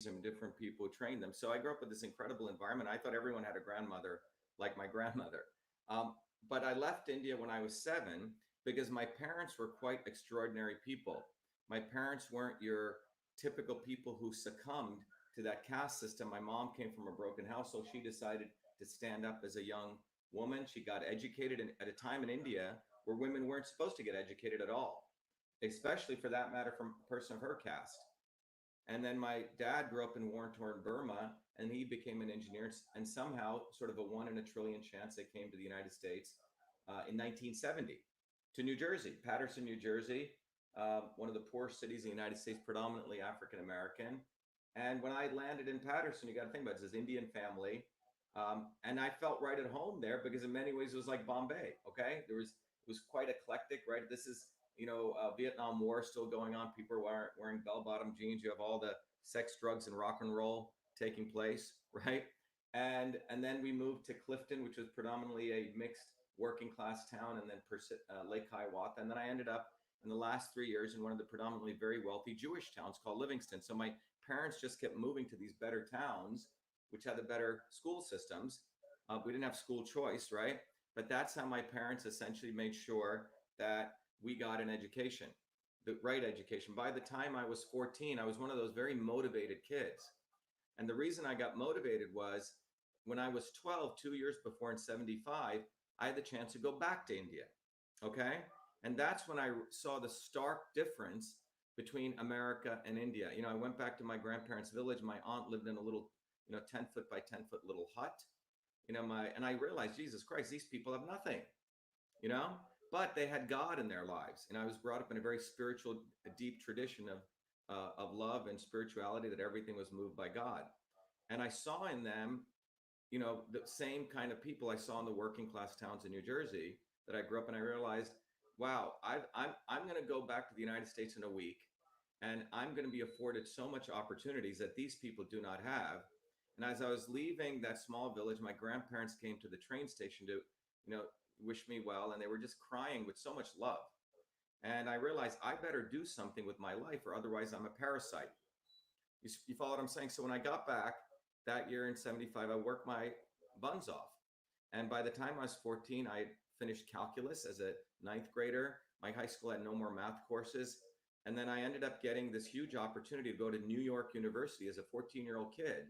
and different people who trained them. So I grew up with this incredible environment. I thought everyone had a grandmother like my grandmother. Um, but I left India when I was 7 because my parents were quite extraordinary people. My parents weren't your typical people who succumbed to that caste system. My mom came from a broken household. She decided to stand up as a young woman. She got educated at a time in India where women weren't supposed to get educated at all, especially for that matter from a person of her caste. And then my dad grew up in war-torn Burma, and he became an engineer. And somehow, sort of a 1 in a trillion chance, they came to the United States in 1970 to New Jersey, Paterson, New Jersey, one of the poor cities in the United States, predominantly African American. And when I landed in Paterson, you got to think about it, it's this Indian family. And I felt right at home there because in many ways it was like Bombay. Okay, it was quite eclectic, right? This is Vietnam War still going on. People are wearing bell-bottom jeans. You have all the sex, drugs, and rock and roll taking place, right? And then we moved to Clifton, which was predominantly a mixed working class town, and then Lake Hiawatha. And then I ended up in the last 3 years in one of the predominantly very wealthy Jewish towns called Livingston. So my parents just kept moving to these better towns, which had the better school systems. We didn't have school choice, right? But that's how my parents essentially made sure that we got an education, the right education. By the time I was 14, I was one of those very motivated kids. And the reason I got motivated was when I was 12, 2 years before in 75, I had the chance to go back to India. Okay. And that's when I saw the stark difference between America and India. I went back to my grandparents' village. My aunt lived in a little, 10-foot by 10-foot little hut. And I realized, Jesus Christ, these people have nothing, you know, but they had God in their lives. And I was brought up in a very spiritual, deep tradition of love and spirituality, that everything was moved by God. And I saw in them, the same kind of people I saw in the working class towns in New Jersey that I grew up in. I realized, wow, I'm going to go back to the United States in a week, and I'm going to be afforded so much opportunities that these people do not have. And as I was leaving that small village, my grandparents came to the train station to, wish me well, and they were just crying with so much love. And I realized I better do something with my life, or otherwise I'm a parasite. You follow what I'm saying? So when I got back that year in 75, I worked my buns off. And by the time I was 14, I finished calculus as a ninth grader. My high school had no more math courses. And then I ended up getting this huge opportunity to go to New York University as a 14-year-old kid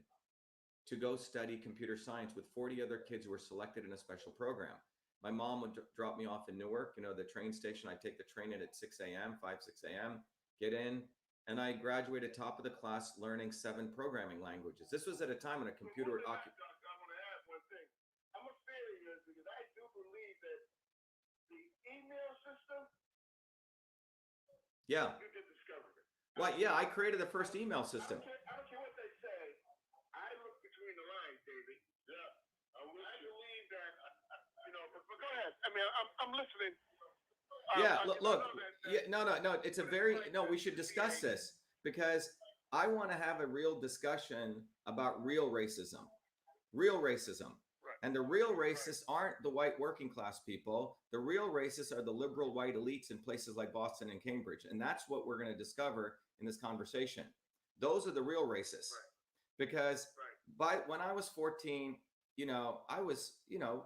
to go study computer science with 40 other kids who were selected in a special program. My mom would drop me off in Newark, the train station. I'd take the train in at 6 a.m., 6 a.m., get in, and I graduated top of the class learning 7 programming languages. This was at a time when a computer... I want to add one thing. I'm a failure because I do believe that the email system, yeah, you did discover it. Well, yeah, I created the first email system. I don't care what they say. I look between the lines, David. Yeah. I believe that, but go ahead. I mean, I'm listening. Yeah, look. Yeah, no. It's a very, no, we should discuss this because I want to have a real discussion about real racism. Real racism. Right. And the real racists aren't the white working class people. The real racists are the liberal white elites in places like Boston and Cambridge. And that's what we're going to discover in this conversation. Those are the real racists. Right. Because when I was 14, I was,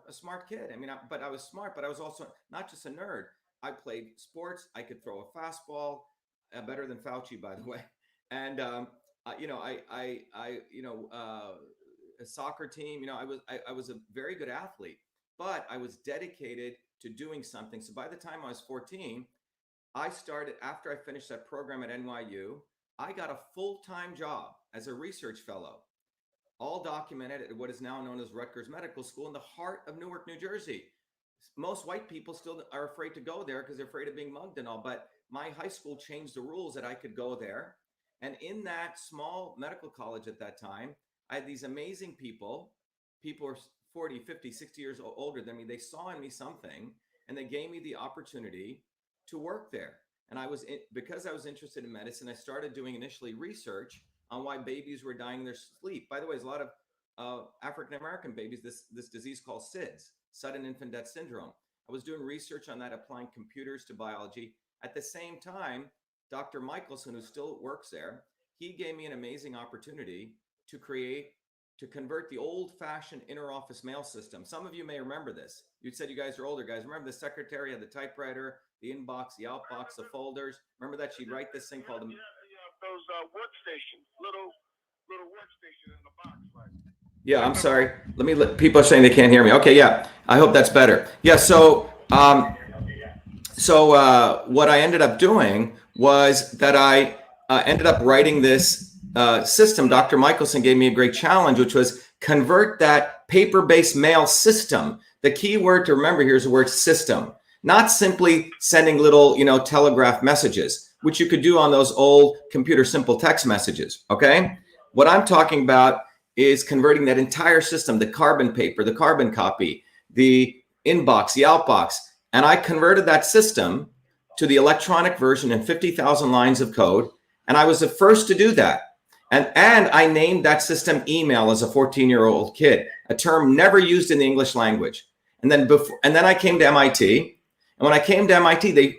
a smart kid. I mean, but I was smart, but I was also not just a nerd. I played sports. I could throw a fastball, better than Fauci, by the way. And, a soccer team, I was a very good athlete, but I was dedicated to doing something. So by the time I was 14, I started, after I finished that program at NYU, I got a full-time job as a research fellow, all documented at what is now known as Rutgers Medical School in the heart of Newark, New Jersey. Most white people still are afraid to go there because they're afraid of being mugged and all, but my high school changed the rules that I could go there. And in that small medical college at that time, I had these amazing people were 40, 50, 60 years older than me. They saw in me something, and they gave me the opportunity to work there. And because I was interested in medicine, I started doing initially research on why babies were dying in their sleep. By the way, there's a lot of African-American babies, this disease called SIDS, sudden infant death syndrome. I was doing research on that, applying computers to biology. At the same time, Dr. Michelson, who still works there, he gave me an amazing opportunity to convert the old-fashioned inter-office mail system. Some of you may remember this. You said you guys are older guys. Remember the secretary had the typewriter, the inbox, the outbox, the folders. Remember that she'd write this thing called those workstations, little workstation in the box, right? Yeah, I'm sorry. People are saying they can't hear me. Okay, yeah. I hope that's better. Yeah, so what I ended up doing was that I ended up writing this system. Dr. Michelson gave me a great challenge, which was convert that paper-based mail system. The key word to remember here is the word system, not simply sending little, telegraph messages, which you could do on those old computer simple text messages, okay? What I'm talking about is converting that entire system, the carbon paper, the carbon copy, the inbox, the outbox, and I converted that system to the electronic version in 50,000 lines of code, and I was the first to do that. And I named that system email as a 14-year-old kid, a term never used in the English language. And then I came to MIT, and when I came to MIT,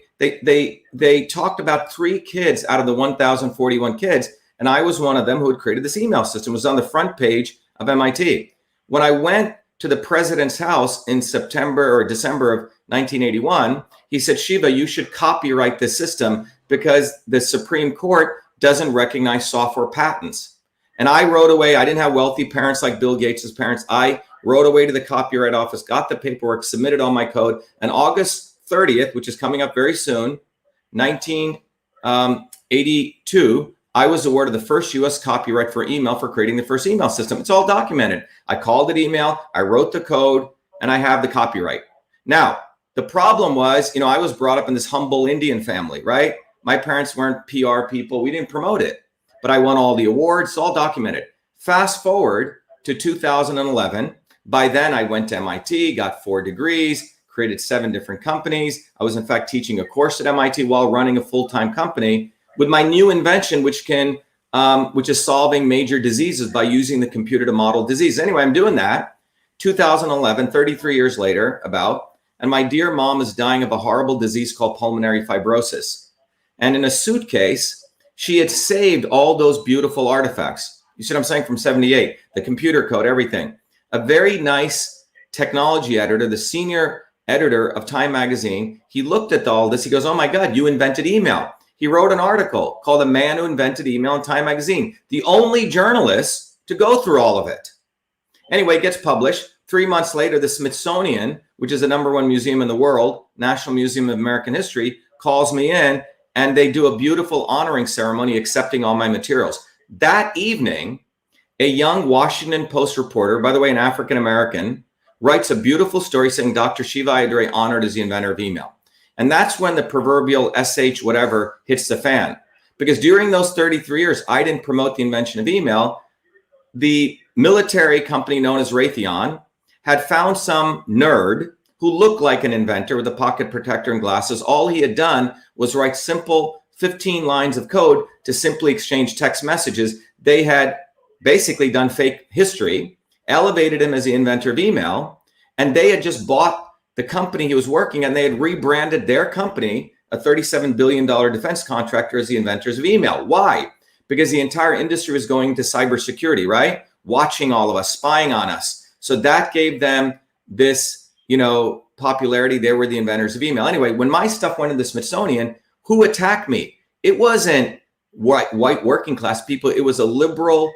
they talked about 3 kids out of the 1,041 kids, and I was one of them who had created this email system. It was on the front page of MIT. When I went to the president's house in September or December of 1981, he said, Shiva, you should copyright this system because the Supreme Court doesn't recognize software patents. And I wrote away. I didn't have wealthy parents like Bill Gates' parents. I wrote away to the Copyright Office, got the paperwork, submitted all my code. And August 30th, which is coming up very soon, 1982, I was awarded the first U.S. copyright for email for creating the first email system. It's all documented. I called it email, I wrote the code, and I have the copyright. Now, the problem was, I was brought up in this humble Indian family, right? My parents weren't PR people. We didn't promote it, but I won all the awards. It's all documented. Fast forward to 2011. By then, I went to MIT, got 4 degrees, created 7 different companies. I was, in fact, teaching a course at MIT while running a full-time company with my new invention, which is solving major diseases by using the computer to model disease. Anyway, I'm doing that. 2011, 33 years later, and my dear mom is dying of a horrible disease called pulmonary fibrosis. And in a suitcase, she had saved all those beautiful artifacts. You see what I'm saying? From 78, the computer code, everything. A very nice technology editor, the senior editor of Time magazine, he looked at all this. He goes, oh my God, you invented email. He wrote an article called The Man Who Invented Email in Time magazine, the only journalist to go through all of it. Anyway, it gets published. 3 months later, the Smithsonian, which is the #1 museum in the world, National Museum of American History, calls me in, and they do a beautiful honoring ceremony accepting all my materials. That evening, a young Washington Post reporter, by the way, an African-American, writes a beautiful story saying Dr. Shiva Ayyadurai honored as the inventor of email. And that's when the proverbial SH whatever hits the fan. Because during those 33 years, I didn't promote the invention of email. The military company known as Raytheon had found some nerd who looked like an inventor with a pocket protector and glasses. All he had done was write simple 15 lines of code to simply exchange text messages. They had basically done fake history, elevated him as the inventor of email, and they had just bought the company he was working at, and they had rebranded their company, a $37 billion defense contractor, as the inventors of email. Why? Because the entire industry was going to cybersecurity, right? Watching all of us, spying on us. So that gave them this, popularity. They were the inventors of email. Anyway, when my stuff went to the Smithsonian, who attacked me? It wasn't white working class people. It was a liberal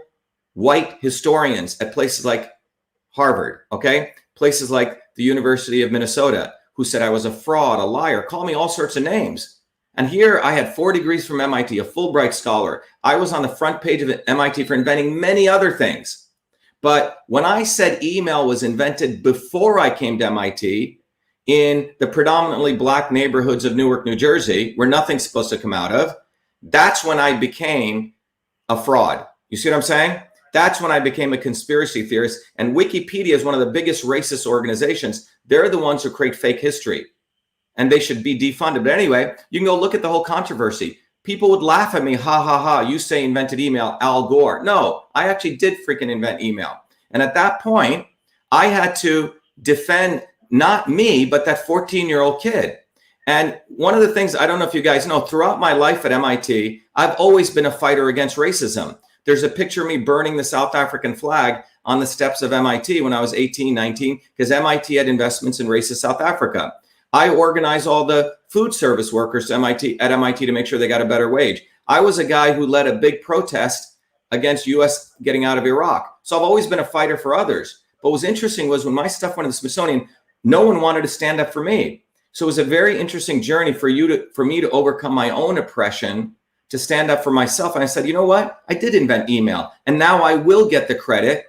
white historians at places like Harvard, okay? Places like the University of Minnesota, who said I was a fraud, a liar, call me all sorts of names. And here I had 4 degrees from MIT, a Fulbright scholar. I was on the front page of MIT for inventing many other things. But when I said email was invented before I came to MIT in the predominantly Black neighborhoods of Newark, New Jersey, where nothing's supposed to come out of, that's when I became a fraud. You see what I'm saying? That's when I became a conspiracy theorist. And Wikipedia is one of the biggest racist organizations. They're the ones who create fake history, and they should be defunded. But anyway, you can go look at the whole controversy. People would laugh at me, ha, ha, ha, you say invented email, Al Gore. No, I actually did freaking invent email. And at that point, I had to defend not me, but that 14-year-old kid. And one of the things, I don't know if you guys know, throughout my life at MIT, I've always been a fighter against racism. There's a picture of me burning the South African flag on the steps of MIT when I was 18, 19, because MIT had investments in racist South Africa. I organized all the food service workers at MIT to make sure they got a better wage. I was a guy who led a big protest against US getting out of Iraq. So I've always been a fighter for others. But what was interesting was when my stuff went to the Smithsonian, no one wanted to stand up for me. So it was a very interesting journey for me to overcome my own oppression, to stand up for myself. And I said, you know what? I did invent email. And now I will get the credit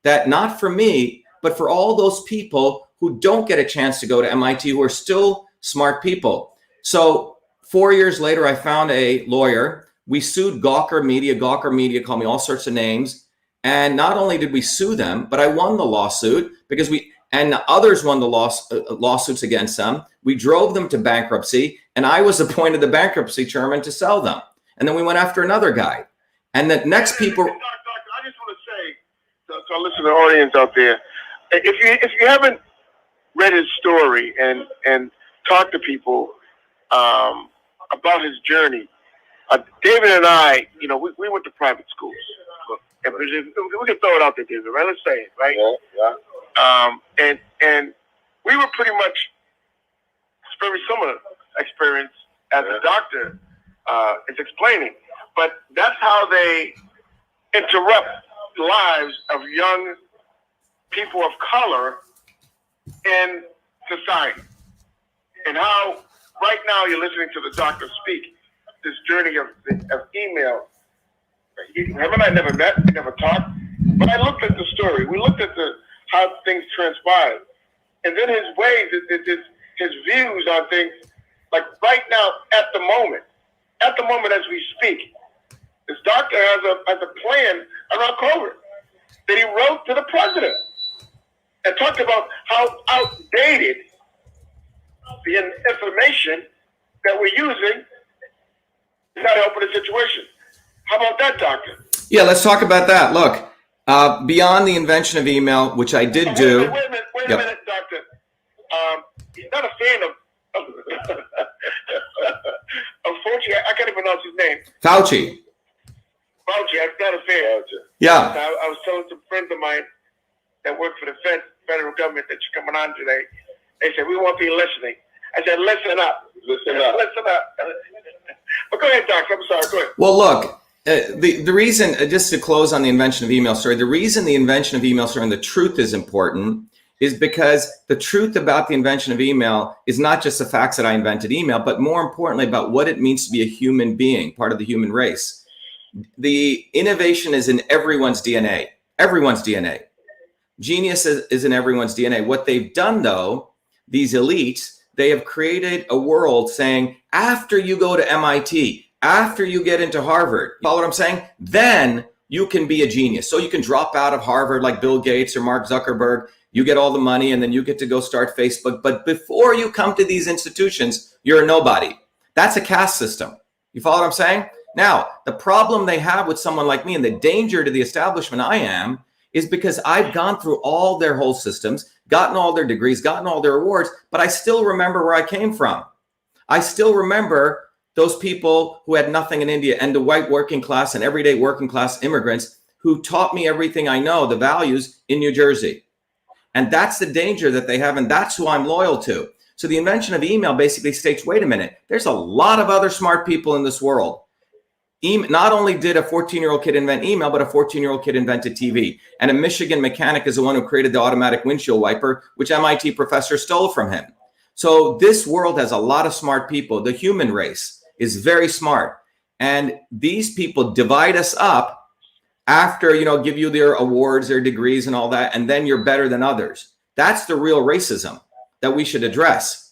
that not for me, but for all those people who don't get a chance to go to MIT, who are still smart people. So 4 years later, I found a lawyer. We sued Gawker Media. Gawker Media called me all sorts of names. And not only did we sue them, but I won the lawsuit because and others won the lawsuits against them. We drove them to bankruptcy, and I was appointed the bankruptcy chairman to sell them. And then we went after another guy. And the next people. Doctor, I just want to say to our listening audience out there, if you haven't read his story and talked to people about his journey, David and I, we went to private schools. And we can throw it out there, David, right? Let's say it, right? Yeah. And we were pretty much very similar experience as the doctor is explaining. But that's how they interrupt lives of young people of color in society. And how right now you're listening to the doctor speak, this journey of email. Him and I never met, we never talked, but I looked at the story. We looked at how things transpired. And then his ways, his views on things, like right now, at the moment as we speak, this doctor has a plan around COVID that he wrote to the president and talked about how outdated the information that we're using is not helping the situation. How about that, doctor? Yeah, let's talk about that. Look, beyond the invention of email, which I did do. Wait a minute, doctor. He's not a fan of Fauci. I can't even pronounce his name. Fauci, I'm not a fan. Yeah. I was telling some friends of mine that work for the federal government that you're coming on today. They said, we won't be listening. I said, listen up. Listen up. But go ahead, doctor. I'm sorry. Go ahead. Well, look. The reason, just to close on the invention of email story, the reason the invention of email story and the truth is important is because the truth about the invention of email is not just the facts that I invented email, but more importantly about what it means to be a human being, part of the human race. The innovation is in everyone's DNA, Genius is in everyone's DNA. What they've done, though, these elites, they have created a world saying, after you go to MIT, after you get into Harvard, you follow what I'm saying? Then you can be a genius. So you can drop out of Harvard like Bill Gates or Mark Zuckerberg. You get all the money and then you get to go start Facebook. But before you come to these institutions, you're a nobody. That's a caste system. You follow what I'm saying? Now, the problem they have with someone like me and the danger to the establishment I am is because I've gone through all their whole systems, gotten all their degrees, gotten all their awards, but I still remember where I came from. I still remember those people who had nothing in India and the white working class and everyday working class immigrants who taught me everything I know, the values in New Jersey. And that's the danger that they have, and that's who I'm loyal to. So the invention of email basically states, wait a minute, there's a lot of other smart people in this world. Not only did a 14-year-old kid invent email, but a 14-year-old kid invented TV. And a Michigan mechanic is the one who created the automatic windshield wiper, which MIT professor stole from him. So this world has a lot of smart people. The human race is very smart. And these people divide us up after, give you their awards, their degrees and all that, and then you're better than others. That's the real racism that we should address.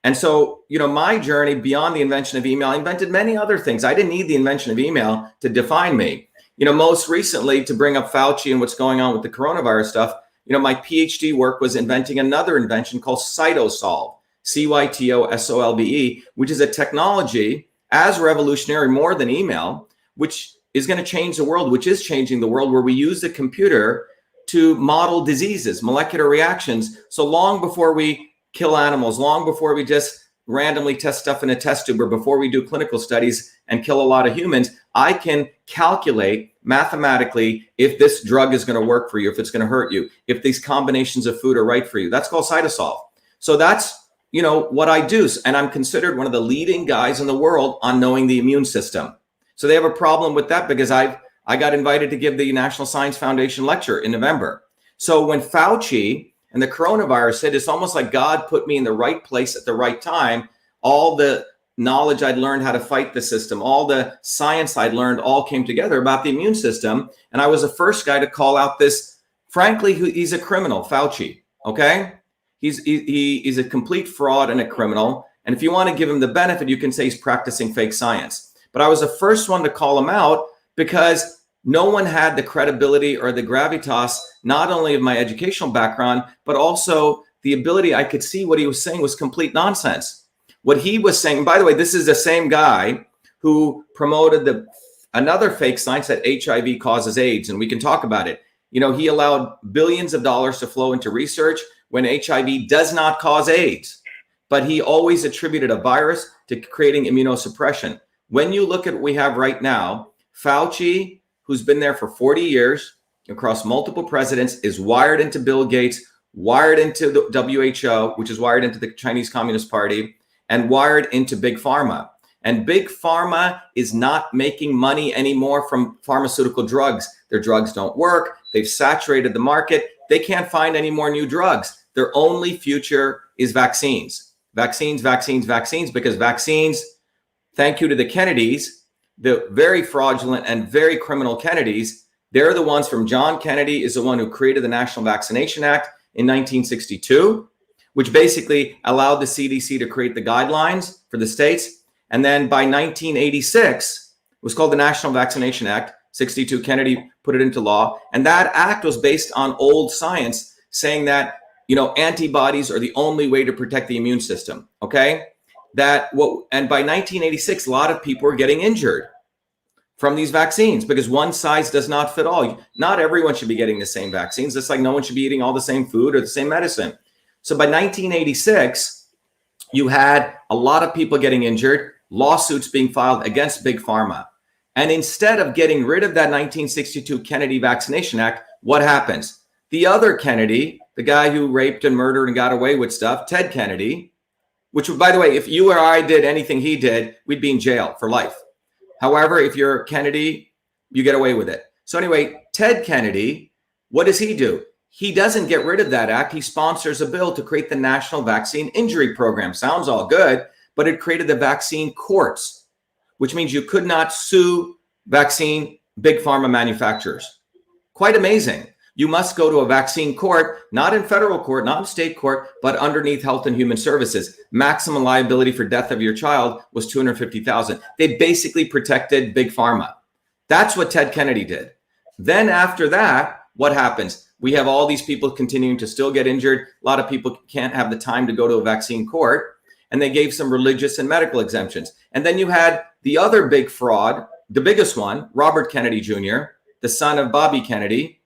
And so, my journey beyond the invention of email, I invented many other things. I didn't need the invention of email to define me. Most recently, to bring up Fauci and what's going on with the coronavirus stuff, my PhD work was inventing another invention called Cytosolve, Cytosolve, which is a technology as revolutionary more than email, which is going to change the world, which is changing the world, where we use the computer to model diseases, molecular reactions. So long before we kill animals, long before we just randomly test stuff in a test tube or before we do clinical studies and kill a lot of humans, I can calculate mathematically if this drug is going to work for you, if it's going to hurt you, if these combinations of food are right for you. That's called cytosolve. So that's, you know, what I do. And I'm considered one of the leading guys in the world on knowing the immune system. So they have a problem with that because I got invited to give the National Science Foundation lecture in November. So when Fauci and the coronavirus hit, it's almost like God put me in the right place at the right time. All the knowledge I'd learned how to fight the system, all the science I'd learned all came together about the immune system. And I was the first guy to call out this, frankly, he's a criminal, Fauci, okay? He's a complete fraud and a criminal. And if you want to give him the benefit, you can say he's practicing fake science. But I was the first one to call him out because no one had the credibility or the gravitas, not only of my educational background, but also the ability. I could see what he was saying was complete nonsense. What he was saying, by the way, this is the same guy who promoted another fake science that HIV causes AIDS, and we can talk about it. You know, he allowed billions of dollars to flow into research when HIV does not cause AIDS, but he always attributed a virus to creating immunosuppression. When you look at what we have right now, Fauci, who's been there for 40 years across multiple presidents, is wired into Bill Gates, wired into the WHO, which is wired into the Chinese Communist Party, and wired into Big Pharma. And Big Pharma is not making money anymore from pharmaceutical drugs. Their drugs don't work. They've saturated the market. They can't find any more new drugs. Their only future is vaccines. Vaccines, because vaccines, thank you to the Kennedys, the very fraudulent and very criminal Kennedys, they're the ones from John Kennedy is the one who created the National Vaccination Act in 1962, which basically allowed the CDC to create the guidelines for the states. And then by 1986, it was called the National Vaccination Act. 62, Kennedy put it into law. And that act was based on old science saying that, you know, antibodies are the only way to protect the immune system. Okay. And by 1986, a lot of people were getting injured from these vaccines because one size does not fit all. Not everyone should be getting the same vaccines. It's like no one should be eating all the same food or the same medicine. So by 1986, you had a lot of people getting injured, lawsuits being filed against Big Pharma. And instead of getting rid of that 1962 Kennedy Vaccination Act, what happens? The other Kennedy, the guy who raped and murdered and got away with stuff, Ted Kennedy, which, by the way, if you or I did anything he did, we'd be in jail for life. However, if you're Kennedy, you get away with it. So anyway, Ted Kennedy, what does he do? He doesn't get rid of that act. He sponsors a bill to create the National Vaccine Injury Program. Sounds all good, but it created the vaccine courts, which means you could not sue vaccine big pharma manufacturers. Quite amazing. You must go to a vaccine court, not in federal court, not in state court, but underneath Health and Human Services. Maximum liability for death of your child was $250,000. They basically protected big pharma. That's what Ted Kennedy did. Then after that, what happens? We have all these people continuing to still get injured. A lot of people can't have the time to go to a vaccine court. And they gave some religious and medical exemptions. And then you had the other big fraud, the biggest one, Robert Kennedy Jr., the son of Bobby Kennedy.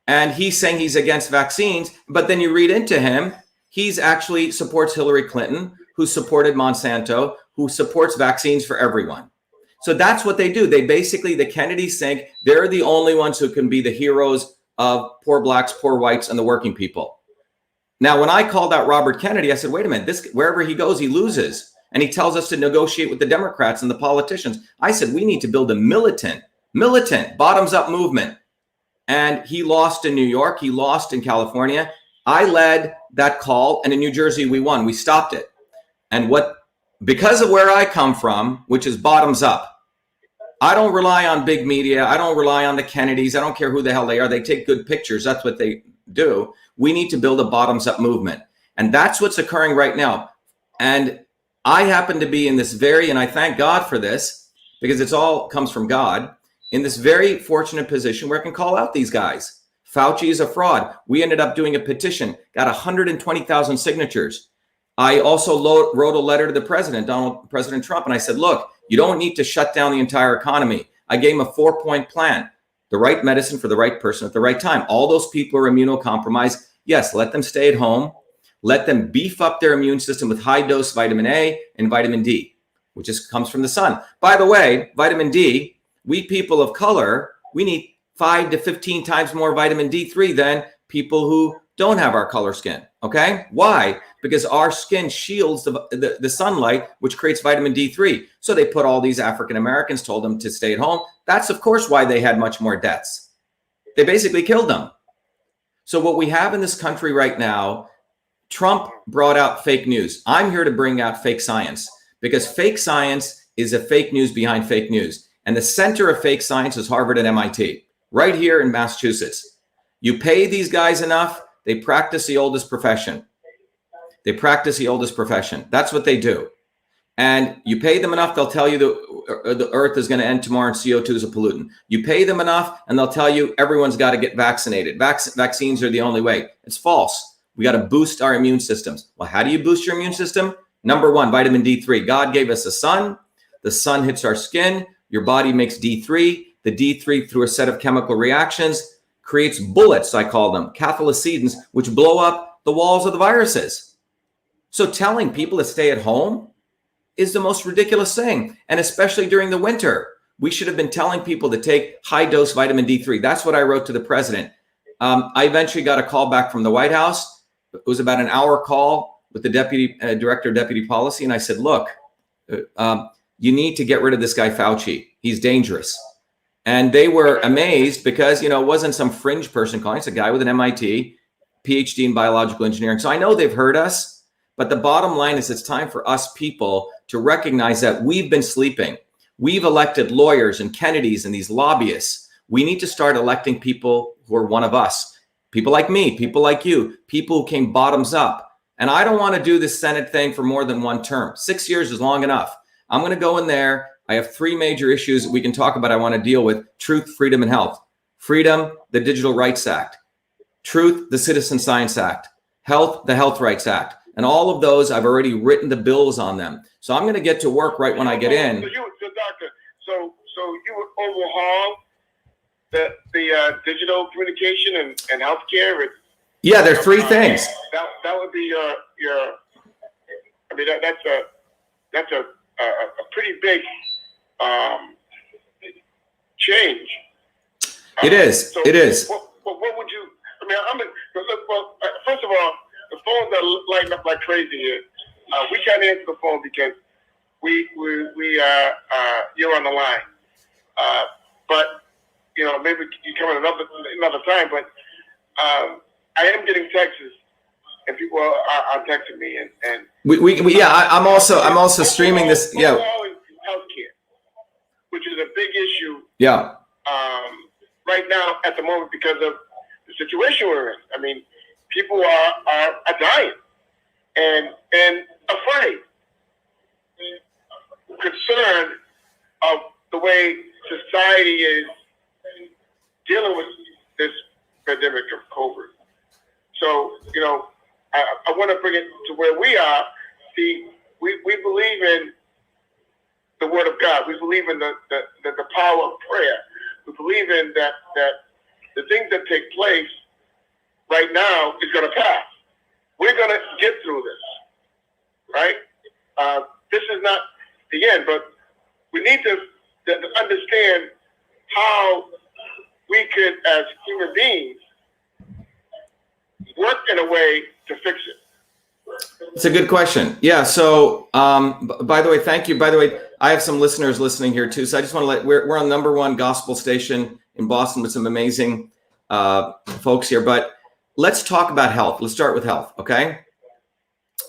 And he's saying he's against vaccines. But then you read into him, he's actually supports Hillary Clinton, who supported Monsanto, who supports vaccines for everyone. So that's what they do. They basically, the Kennedys think they're the only ones who can be the heroes of poor blacks, poor whites, and the working people. Now, when I called out Robert Kennedy, I said, wait a minute, wherever he goes, he loses. And he tells us to negotiate with the Democrats and the politicians. I said, we need to build a militant, bottoms-up movement. And he lost in New York. He lost in California. I led that call. And in New Jersey, we won. We stopped it. And because of where I come from, which is bottoms up, I don't rely on big media. I don't rely on the Kennedys. I don't care who the hell they are. They take good pictures. That's what they do. We need to build a bottoms-up movement. And that's what's occurring right now. And I happen to be in this and I thank God for this, because it's all comes from God, in this very fortunate position where I can call out these guys. Fauci is a fraud. We ended up doing a petition, got 120,000 signatures. I also wrote a letter to the president, President Trump, and I said, look, you don't need to shut down the entire economy. I gave him a 4-point plan. The right medicine for the right person at the right time. All those people are immunocompromised. Yes, let them stay at home. Let them beef up their immune system with high dose vitamin A and vitamin D, which comes from the sun. By the way, vitamin D, we people of color, we need 5 to 15 times more vitamin D3 than people who don't have our color skin. Okay? Why? Because our skin shields the sunlight, which creates vitamin D3. So they put all these African Americans, told them to stay at home. That's, of course, why they had much more deaths. They basically killed them. So what we have in this country right now, Trump brought out fake news. I'm here to bring out fake science, because fake science is a fake news behind fake news. And the center of fake science is Harvard and MIT, right here in Massachusetts. You pay these guys enough, they practice the oldest profession. They practice the oldest profession. That's what they do. And you pay them enough, they'll tell you the earth is going to end tomorrow and CO2 is a pollutant. You pay them enough and they'll tell you everyone's got to get vaccinated. Vaccines are the only way. It's false. We got to boost our immune systems. Well, how do you boost your immune system? Number one, vitamin D3. God gave us the sun. The sun hits our skin. Your body makes D3. The D3, through a set of chemical reactions, creates bullets, I call them, cathelicidins, which blow up the walls of the viruses. So telling people to stay at home is the most ridiculous thing. And especially during the winter, we should have been telling people to take high dose vitamin D3. That's what I wrote to the president. I eventually got a call back from the White House. It was about an hour call with the deputy director of deputy policy. And I said, look, you need to get rid of this guy, Fauci. He's dangerous. And they were amazed because, it wasn't some fringe person calling. It's a guy with an MIT, PhD in biological engineering. So I know they've heard us, but the bottom line is it's time for us people to recognize that we've been sleeping. We've elected lawyers and Kennedys and these lobbyists. We need to start electing people who are one of us. People like me, people like you, people who came bottoms up. And I don't want to do this Senate thing for more than one term. 6 years is long enough. I'm going to go in there. I have 3 major issues that we can talk about I want to deal with: truth, freedom, and health. Freedom, the Digital Rights Act. Truth, the Citizen Science Act. Health, the Health Rights Act. And all of those, I've already written the bills on them. So I'm going to get to work right when I get in. So you would overhaul the digital communication and healthcare? Yeah, there are 3 things. That would be your. I mean, that's a pretty big change. It is. It is. What would you? I mean, first of all, the phones are lighting up like crazy here. We can't answer the phone because we you're on the line. But maybe you come in another time. But I am getting texts, and people are texting me, and I'm also streaming this. Yeah. Healthcare, which is a big issue. Yeah. Right now, at the moment, because of the situation we're in. I mean, people are dying and afraid, concerned of the way society is dealing with this pandemic of COVID. So, I want to bring it to where we are. See, we believe in the Word of God. We believe in the power of prayer. We believe in that the things that take place right now is going to pass. We're going to get through this, right? This is not the end, but we need to understand how we could, as human beings, work in a way to fix it. It's a good question. Yeah. So, by the way, thank you. By the way, I have some listeners listening here too. So I just want to we're on #1 gospel station in Boston with some amazing folks here. But let's talk about health. Let's start with health. Okay.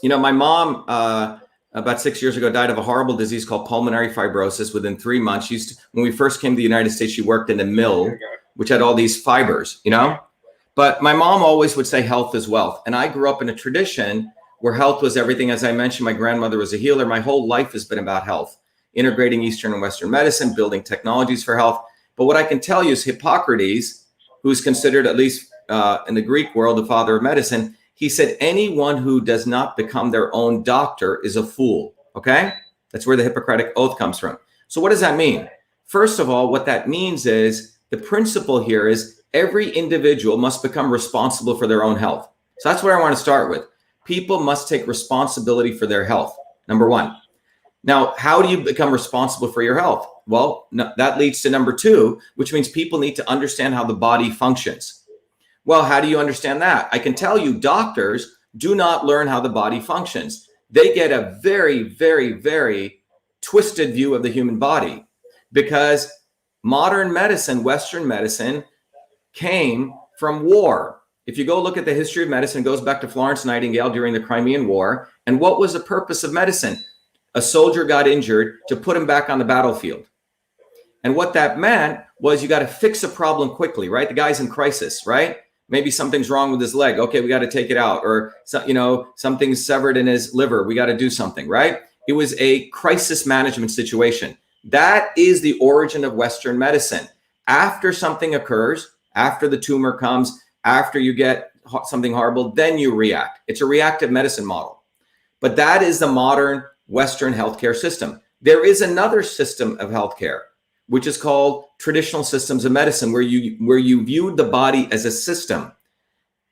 My mom about 6 years ago died of a horrible disease called pulmonary fibrosis. Within 3 months, when we first came to the United States, she worked in a mill which had all these fibers. But my mom always would say health is wealth. And I grew up in a tradition where health was everything. As I mentioned, my grandmother was a healer. My whole life has been about health, integrating Eastern and Western medicine, building technologies for health. But what I can tell you is Hippocrates, who's considered, at least in the Greek world, the father of medicine, he said, anyone who does not become their own doctor is a fool. Okay? That's where the Hippocratic Oath comes from. So what does that mean? First of all, what that means is the principle here is every individual must become responsible for their own health. So that's where I want to start with. People must take responsibility for their health. Number one. Now, how do you become responsible for your health? Well, that leads to number two, which means people need to understand how the body functions. Well, how do you understand that? I can tell you, doctors do not learn how the body functions. They get a very, very, very twisted view of the human body, because modern medicine, Western medicine, came from war. If you go look at the history of medicine, it goes back to Florence Nightingale during the Crimean War. And what was the purpose of medicine? A soldier got injured to put him back on the battlefield. And what that meant was you got to fix a problem quickly, right? The guy's in crisis, right? Maybe something's wrong with his leg. Okay, we got to take it out. Or, something's severed in his liver. We got to do something, right? It was a crisis management situation. That is the origin of Western medicine. After something occurs, after the tumor comes, after you get something horrible, then you react. It's a reactive medicine model. But that is the modern Western healthcare system. There is another system of healthcare, which is called traditional systems of medicine, where you viewed the body as a system.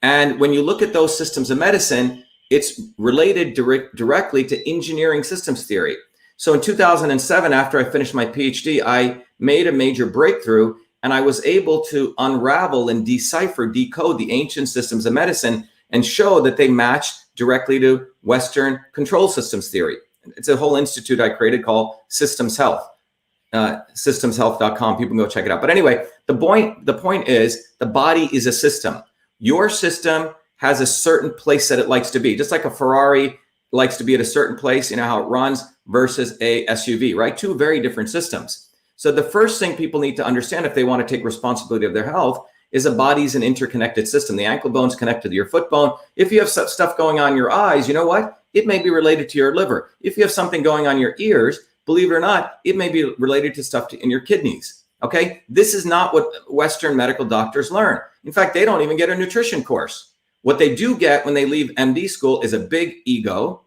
And when you look at those systems of medicine, it's related directly to engineering systems theory. So in 2007, after I finished my PhD, I made a major breakthrough, and I was able to unravel and decode the ancient systems of medicine and show that they matched directly to Western control systems theory. It's a whole institute I created called Systems Health, systemshealth.com. People can go check it out. But anyway, the point is, the body is a system. Your system has a certain place that it likes to be, just like a Ferrari likes to be at a certain place, how it runs, versus a SUV, right? Two very different systems. So the first thing people need to understand if they want to take responsibility of their health is a body's an interconnected system. The ankle bone's connected to your foot bone. If you have stuff going on in your eyes, you know what? It may be related to your liver. If you have something going on in your ears, believe it or not, it may be related to stuff in your kidneys. Okay? This is not what Western medical doctors learn. In fact, they don't even get a nutrition course. What they do get when they leave MD school is a big ego,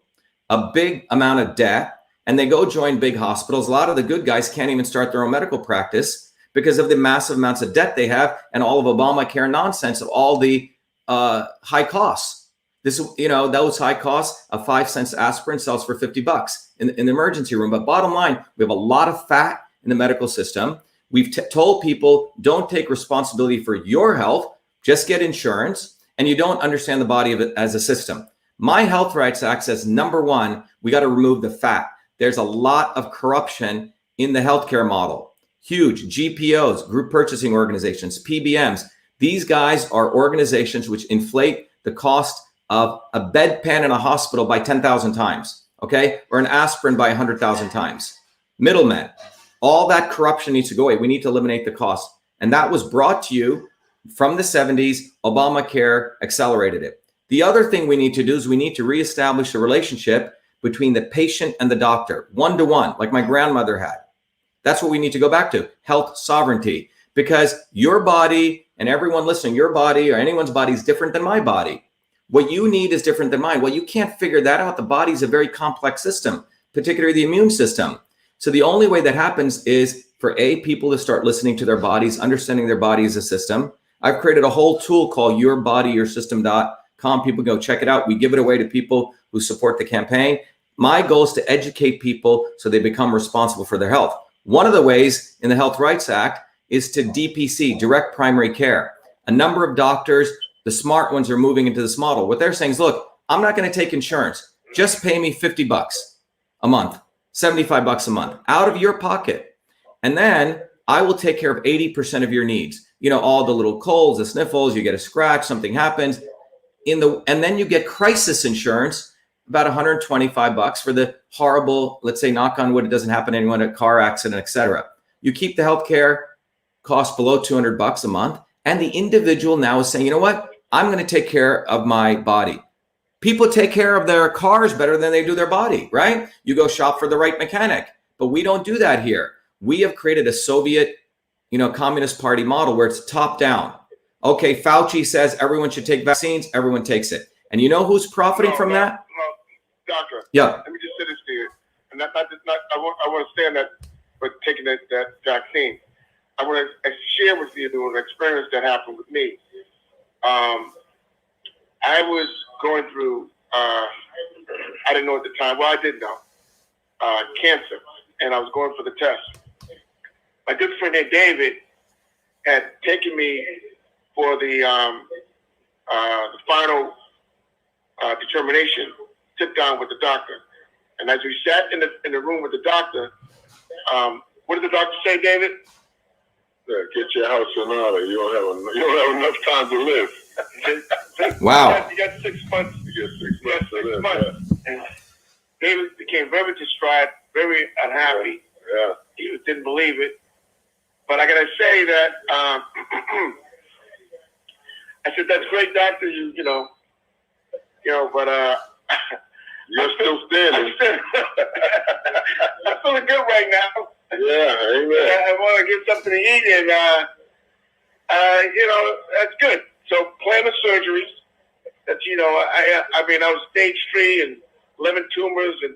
a big amount of debt, and they go join big hospitals. A lot of the good guys can't even start their own medical practice because of the massive amounts of debt they have and all of Obamacare nonsense of all the high costs. Those high costs, a 5-cent aspirin sells for $50 in the emergency room. But bottom line, we have a lot of fat in the medical system. We've told people, don't take responsibility for your health, just get insurance, and you don't understand the body of it as a system. My Health Rights Act says, number one, we got to remove the fat. There's a lot of corruption in the healthcare model. Huge GPOs, group purchasing organizations, PBMs. These guys are organizations which inflate the cost of a bedpan in a hospital by 10,000 times, okay? Or an aspirin by 100,000 times. Middlemen. All that corruption needs to go away. We need to eliminate the cost. And that was brought to you from the 70s. Obamacare accelerated it. The other thing we need to do is we need to reestablish a relationship between the patient and the doctor, one-to-one, like my grandmother had. That's what we need to go back to, health sovereignty, because your body, and everyone listening, your body or anyone's body is different than my body. What you need is different than mine. Well, you can't figure that out. The body is a very complex system, particularly the immune system. So the only way that happens is for people to start listening to their bodies, understanding their body as a system. I've created a whole tool called yourbodyyoursystem.com. People go check it out. We give it away to people who support the campaign. My goal is to educate people so they become responsible for their health. One of the ways in the Health Rights Act is to DPC, direct primary care. A number of doctors, the smart ones, are moving into this model. What they're saying is, look, I'm not going to take insurance. Just pay me $50 a month, $75 a month out of your pocket. And then I will take care of 80% of your needs. All the little colds, the sniffles, you get a scratch, something happens. And then you get crisis insurance, about $125 for the horrible, let's say, knock on wood, it doesn't happen to anyone, a car accident, etc. You keep the healthcare cost below $200 a month. And the individual now is saying, you know what? I'm going to take care of my body. People take care of their cars better than they do their body, right? You go shop for the right mechanic, but we don't do that here. We have created a Soviet, Communist Party model where it's top down. Okay, Fauci says everyone should take vaccines. Everyone takes it. And you know who's profiting from that? Doctor. Yeah. Let me just say this to you. And I want to stay on that, but taking that vaccine. I want to share with you the experience that happened with me. I was going through I didn't know at the time. Well, I did know cancer, and I was going for the test. My good friend named David had taken me for the final determination. Sit down with the doctor, and as we sat in the room with the doctor, what did the doctor say, David? Yeah, get your house in order. You don't have enough time to live. Wow. You got 6 months. You get 6 months to live. Yeah. And David became very distraught, very unhappy. Yeah. He didn't believe it. But I gotta say that I said, "That's great, doctor. You know, but you're still standing. I'm feeling good right now. Yeah, amen. I want to get something to eat, and that's good. So plan the surgeries. That's I mean, I was stage 3 and 11 tumors and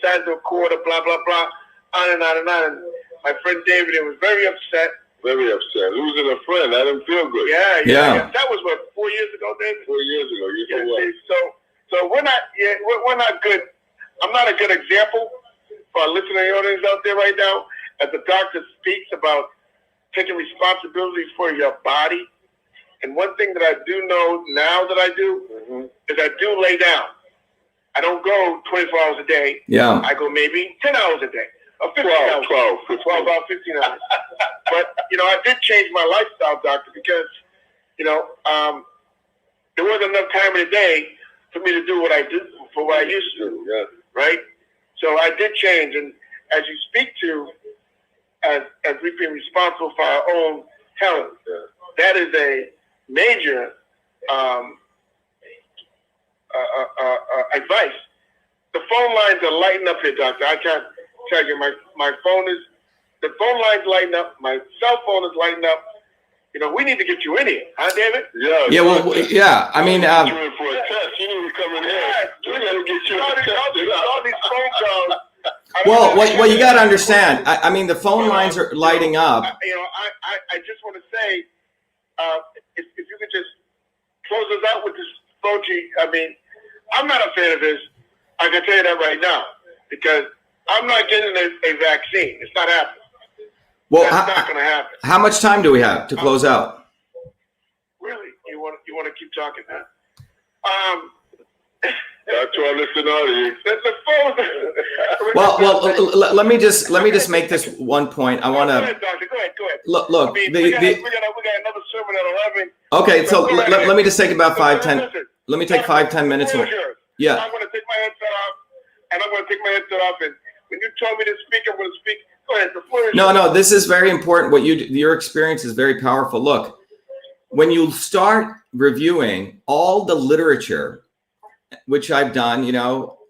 size of a quarter, blah blah blah, on and on and on. And my friend David was very upset. Very upset. Losing a friend, that didn't feel good. Yeah. That was what, 4 years ago, David. 4 years ago. You know what? So we're not good. I'm not a good example for our listening audience out there right now. As the doctor speaks about taking responsibility for your body, and one thing that I do know now that I do is I do lay down. I don't go 24 hours a day. Yeah. I go maybe 10 hours a day. Or 15 hours. 12 hours, 15 hours. But, I did change my lifestyle, doctor, because, there wasn't enough time in the day for me to do what I do, for what I used to, right? So I did change. And as you speak to, as we've been responsible for our own health, that is a major advice. The phone lines are lighting up here, doctor. I can't tell you, the phone line's lighting up. My cell phone is lighting up. We need to get you in here, huh, David? Yeah. Well, yeah. I mean, you in for a test. You need to come in here. We got to get you all these phone calls. Well, you got to understand. I mean, the phone lines are lighting up. I just want to say, if you could just close us out with this Fauci. I mean, I'm not a fan of this. I can tell you that right now, because I'm not getting a vaccine. It's not happening. Well, that's not going to happen. How much time do we have to close out? Really? You want to keep talking, huh? That's why I listen to you. The phone. Well, let me just make this one point. I want to. Go ahead, doctor. Go ahead. Look. I mean, we got another sermon at 11. Okay, so let me just take about 5-10. Let me take 5-10 minutes. Yeah. I'm going to take my headset off, and I'm going to take my headset off, and when you told me to speak, I'm going to speak. Go ahead. The floor is yours. No, this is very important. Your experience is very powerful. Look, when you start reviewing all the literature, which I've done,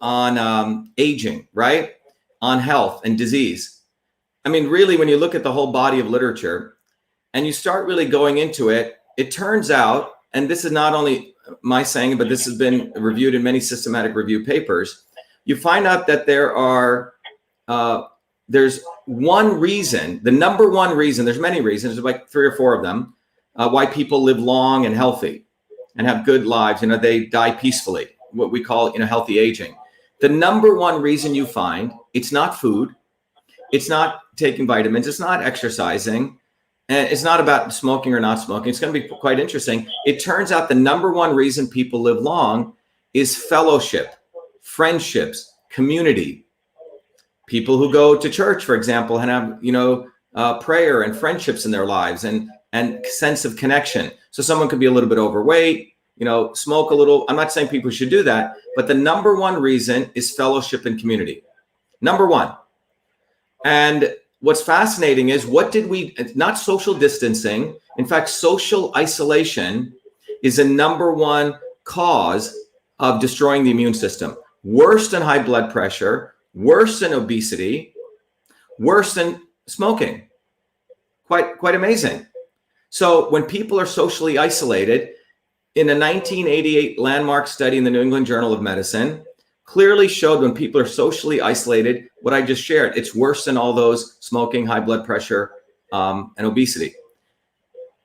on aging, right? On health and disease. I mean, really, when you look at the whole body of literature and you start really going into it, it turns out, and this is not only my saying, but this has been reviewed in many systematic review papers, you find out that there's one reason, the number one reason, there's many reasons, there's like 3 or 4 of them, why people live long and healthy and have good lives. They die peacefully, what we call, healthy aging. The number one reason you find, it's not food, it's not taking vitamins, it's not exercising, and it's not about smoking or not smoking. It's going to be quite interesting. It turns out the number one reason people live long is fellowship, friendships, community. People who go to church, for example, and have, prayer and friendships in their lives and sense of connection. So someone could be a little bit overweight, smoke a little. I'm not saying people should do that, but the number one reason is fellowship and community. Number one. And what's fascinating is not social distancing. In fact, social isolation is a number one cause of destroying the immune system. Worse than high blood pressure, worse than obesity, worse than smoking. Quite amazing. So when people are socially isolated, in a 1988 landmark study in the New England Journal of Medicine, clearly showed when people are socially isolated, what I just shared, it's worse than all those smoking, high blood pressure, and obesity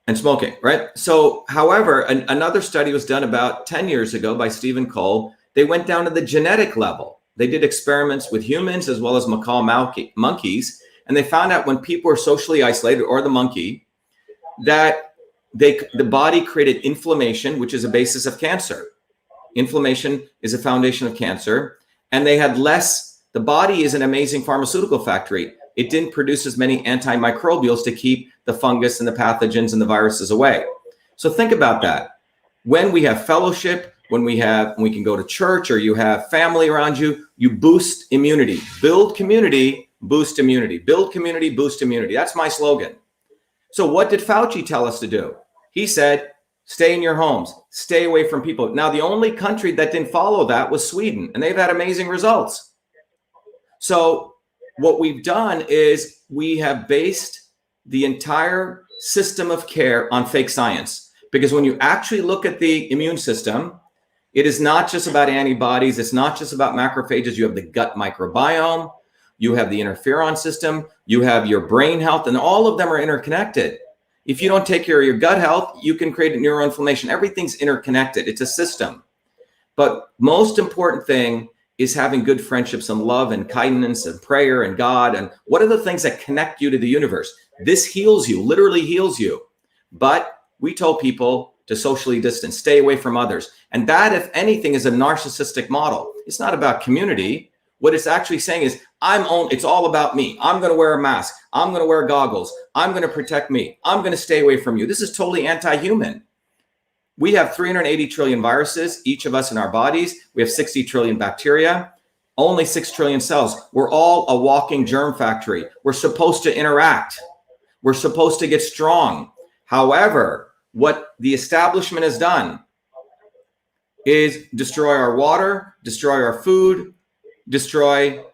and smoking, right? So, however, another study was done about 10 years ago by Stephen Cole They went down to the genetic level. They did experiments with humans as well as macaque monkeys, and they found out when people were socially isolated, or the monkey, that the body created inflammation, which is a basis of cancer. Inflammation is a foundation of cancer, and they had less. The body is an amazing pharmaceutical factory. It didn't produce as many antimicrobials to keep the fungus and the pathogens and the viruses away. So think about that. When we have fellowship, when we can go to church, or you have family around you, you boost immunity. Build community, boost immunity. Build community, boost immunity. That's my slogan. So what did Fauci tell us to do? He said, stay in your homes, stay away from people. Now, the only country that didn't follow that was Sweden, and they've had amazing results. So what we've done is we have based the entire system of care on fake science. Because when you actually look at the immune system, it is not just about antibodies. It's not just about macrophages. You have the gut microbiome. You have the interferon system. You have your brain health, and all of them are interconnected. If you don't take care of your gut health, you can create a neuroinflammation. Everything's interconnected. It's a system. But most important thing is having good friendships and love and kindness and prayer and God. And what are the things that connect you to the universe? This heals you, literally heals you. But we told people to socially distance, stay away from others. And that, if anything, is a narcissistic model. It's not about community. What it's actually saying is, it's all about me. I'm going to wear a mask. I'm going to wear goggles. I'm going to protect me. I'm going to stay away from you. This is totally anti-human. We have 380 trillion viruses, each of us in our bodies. We have 60 trillion bacteria, only 6 trillion cells. We're all a walking germ factory. We're supposed to interact. We're supposed to get strong. However, what the establishment has done is destroy our water, destroy our food, destroy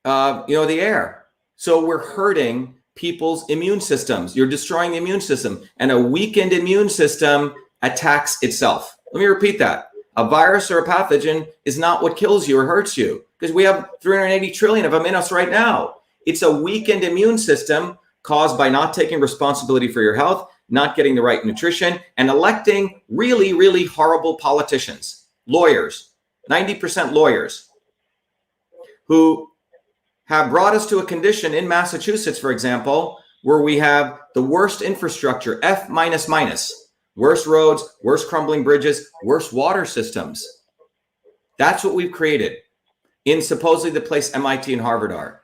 the air. So we're hurting people's immune systems. You're destroying the immune system, and a weakened immune system attacks itself. Let me repeat that. A virus or a pathogen is not what kills you or hurts you, because we have 380 trillion of them in us right now. It's a weakened immune system caused by not taking responsibility for your health, not getting the right nutrition, and electing really, really horrible politicians, lawyers, 90% lawyers, who have brought us to a condition in Massachusetts, for example, where we have the worst infrastructure, F minus minus. Worse roads, worse crumbling bridges, worse water systems. That's what we've created in supposedly the place MIT and Harvard are.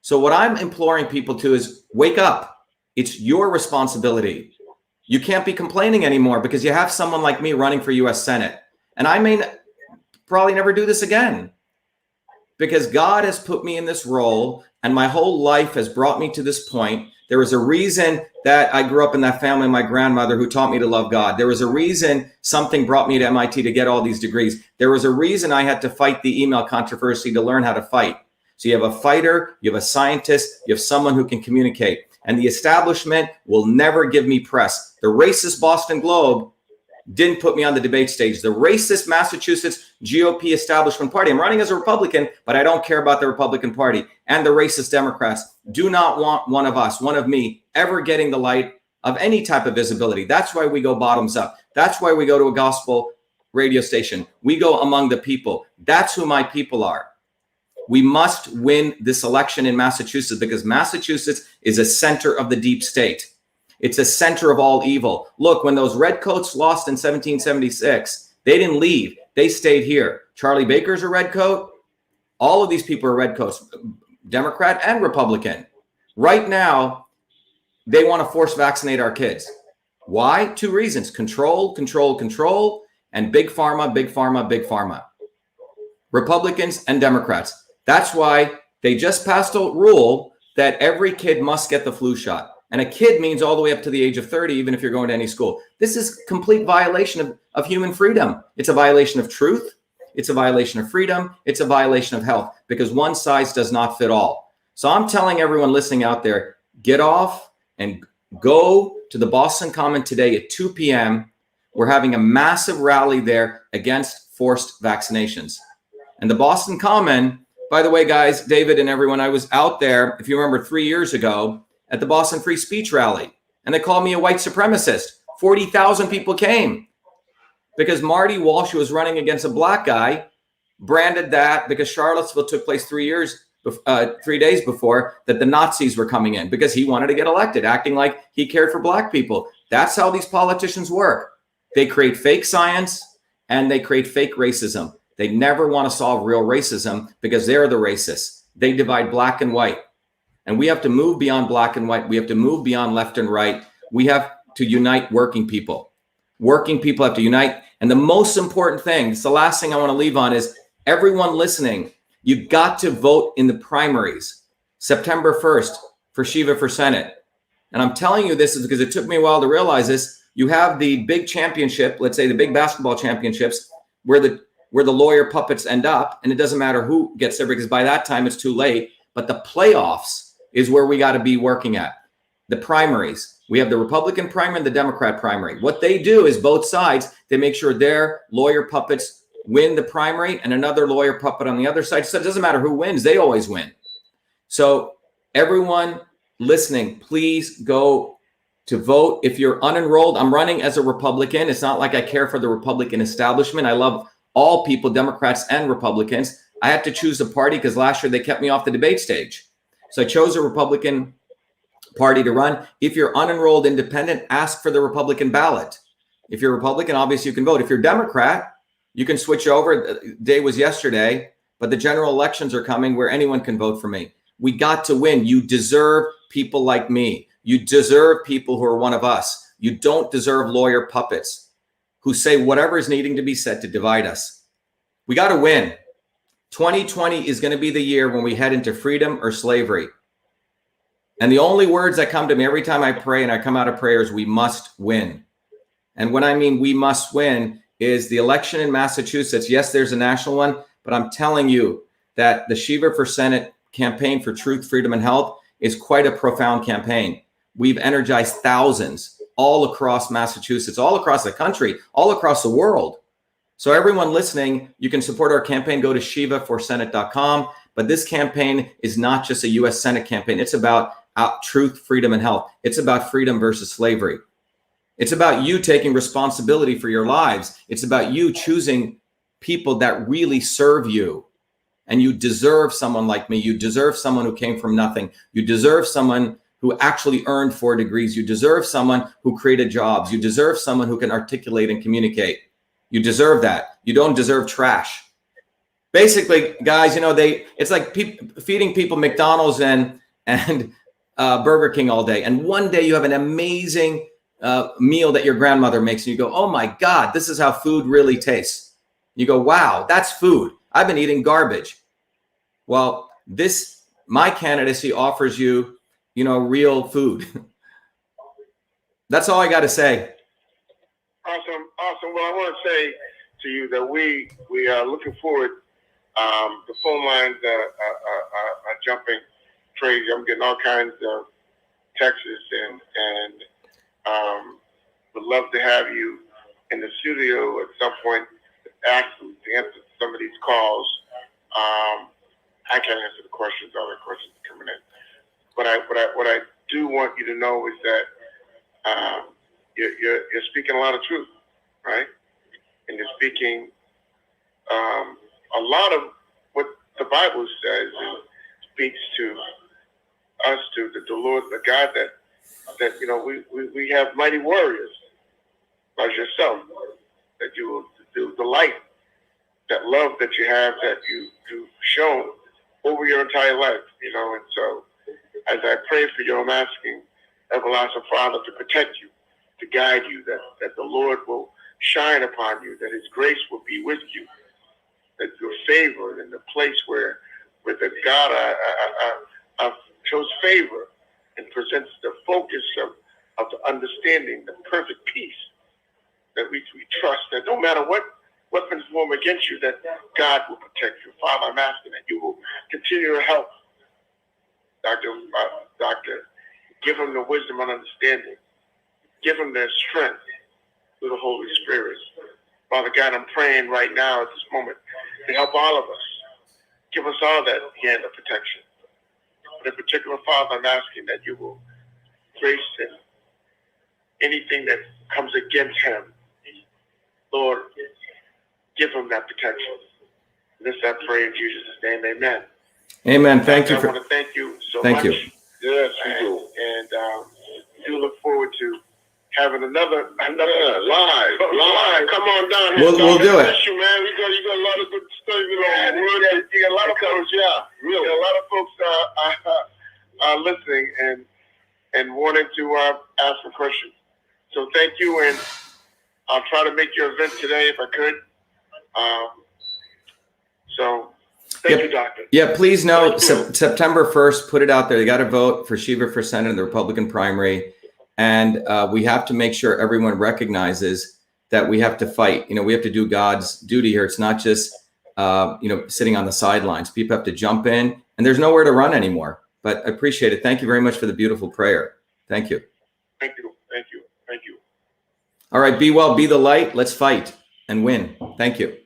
So what I'm imploring people to is wake up. It's your responsibility. You can't be complaining anymore because you have someone like me running for US Senate. And I may probably never do this again, because God has put me in this role and my whole life has brought me to this point. There was a reason that I grew up in that family, my grandmother, who taught me to love God. There was a reason something brought me to MIT to get all these degrees. There was a reason I had to fight the email controversy to learn how to fight. So you have a fighter, you have a scientist, you have someone who can communicate. And the establishment will never give me press. The racist Boston Globe didn't put me on the debate stage. The racist Massachusetts GOP establishment party. I'm running as a Republican, but I don't care about the Republican Party. And the racist Democrats do not want one of us, one of me, ever getting the light of any type of visibility. That's why we go bottoms up. That's why we go to a gospel radio station. We go among the people. That's who my people are. We must win this election in Massachusetts, because Massachusetts is a center of the deep state. It's a center of all evil. Look, when those redcoats lost in 1776, they didn't leave. They stayed here. Charlie Baker's a redcoat. All of these people are redcoats, Democrat and Republican. Right now, they want to force vaccinate our kids. Why? 2 reasons: control, control, control, and big pharma, big pharma, big pharma. Republicans and Democrats. That's why they just passed a rule that every kid must get the flu shot. And a kid means all the way up to the age of 30, even if you're going to any school. This is complete violation of human freedom. It's a violation of truth. It's a violation of freedom. It's a violation of health, because one size does not fit all. So I'm telling everyone listening out there, get off and go to the Boston Common today at 2 p.m. We're having a massive rally there against forced vaccinations. And the Boston Common, by the way, guys, David and everyone, I was out there, if you remember, 3 years ago at the Boston Free Speech Rally, and they called me a white supremacist. 40,000 people came because Marty Walsh, who was running against a black guy, branded that because Charlottesville took place 3 days before that the Nazis were coming in because he wanted to get elected, acting like he cared for black people. That's how these politicians work. They create fake science and they create fake racism. They never want to solve real racism because they're the racists. They divide black and white. And we have to move beyond black and white. We have to move beyond left and right. We have to unite working people. Working people have to unite. And the most important thing, it's the last thing I want to leave on, is everyone listening, you've got to vote in the primaries, September 1st, for Shiva for Senate. And I'm telling you this is because it took me a while to realize this. You have the big championship, let's say the big basketball championships, where the lawyer puppets end up, and it doesn't matter who gets there because by that time it's too late. But the playoffs is where we got to be working at. The primaries. We have the Republican primary and the Democrat primary. What they do is both sides, they make sure their lawyer puppets win the primary and another lawyer puppet on the other side. So it doesn't matter who wins, they always win. So everyone listening, please go to vote. If you're unenrolled, I'm running as a Republican. It's not like I care for the Republican establishment. I love all people, Democrats and Republicans. I had to choose a party because last year they kept me off the debate stage. So I chose a Republican party to run. If you're unenrolled independent, ask for the Republican ballot. If you're Republican, obviously you can vote. If you're Democrat, you can switch over. The day was yesterday, but the general elections are coming where anyone can vote for me. We got to win. You deserve people like me. You deserve people who are one of us. You don't deserve lawyer puppets who say whatever is needing to be said to divide us. We got to win. 2020 is going to be the year when we head into freedom or slavery. And the only words that come to me every time I pray and I come out of prayer is we must win. And when I mean we must win is the election in Massachusetts. Yes, there's a national one, but I'm telling you that the Shiva for Senate campaign for truth, freedom, and health is quite a profound campaign. We've energized thousands all across Massachusetts, all across the country, all across the world. So everyone listening, you can support our campaign. Go to shivaforsenate.com. But this campaign is not just a U.S. Senate campaign. It's about truth, freedom, and health. It's about freedom versus slavery. It's about you taking responsibility for your lives. It's about you choosing people that really serve you. And you deserve someone like me. You deserve someone who came from nothing. You deserve someone who actually earned 4 degrees. You deserve someone who created jobs. You deserve someone who can articulate and communicate. You deserve that. You don't deserve trash. Basically, guys, it's like feeding people McDonald's and Burger King all day. And one day you have an amazing meal that your grandmother makes, and you go, oh my God, this is how food really tastes. You go, wow, that's food. I've been eating garbage. Well, my candidacy offers you, real food. That's all I got to say. Awesome. Well, I want to say to you that we are looking forward. The phone lines are jumping crazy. I'm getting all kinds of texts and would love to have you in the studio at some point to answer some of these calls. I can't answer the questions, other questions coming in. But what I do want you to know is that you're speaking a lot of truth, right? And you're speaking a lot of what the Bible says and speaks to us, to the Lord, the God that we have mighty warriors like yourself, that you will do the light, that love that you have, that you've shown over your entire life, and so as I pray for you, I'm asking everlasting Father to protect you, to guide you, that the Lord will shine upon you, that his grace will be with you, that you're favored in the place where the God shows favor and presents the focus of the understanding, the perfect peace, that we trust that no matter what weapons form against you, that God will protect you. Father, I'm asking that you will continue to help Doctor, give him the wisdom and understanding. Give him the strength through the Holy Spirit. Father God, I'm praying right now at this moment to help all of us. Give us all that hand of protection. But in particular, Father, I'm asking that you will grace him. Anything that comes against him, Lord, give them that protection. This I pray in Jesus' name, amen. Amen. Thank you. I want to thank you so Thank much. you. Yes, we do. And do look forward to having another live. Come on down here. We'll do it. Bless you, man. You got a lot of good stuff. You got a lot of folks. Yeah, really. A lot of folks are listening and wanting to ask a question. So thank you, and I'll try to make your event today if I could. So thank you, Doctor. Yeah, please know September 1st, put it out there. You got to vote for Shiva for Senate in the Republican primary. And we have to make sure everyone recognizes that we have to fight. You know, we have to do God's duty here. It's not just, sitting on the sidelines. People have to jump in, and there's nowhere to run anymore. But I appreciate it. Thank you very much for the beautiful prayer. Thank you. Thank you. Thank you. Thank you. All right, be well, be the light. Let's fight and win. Thank you.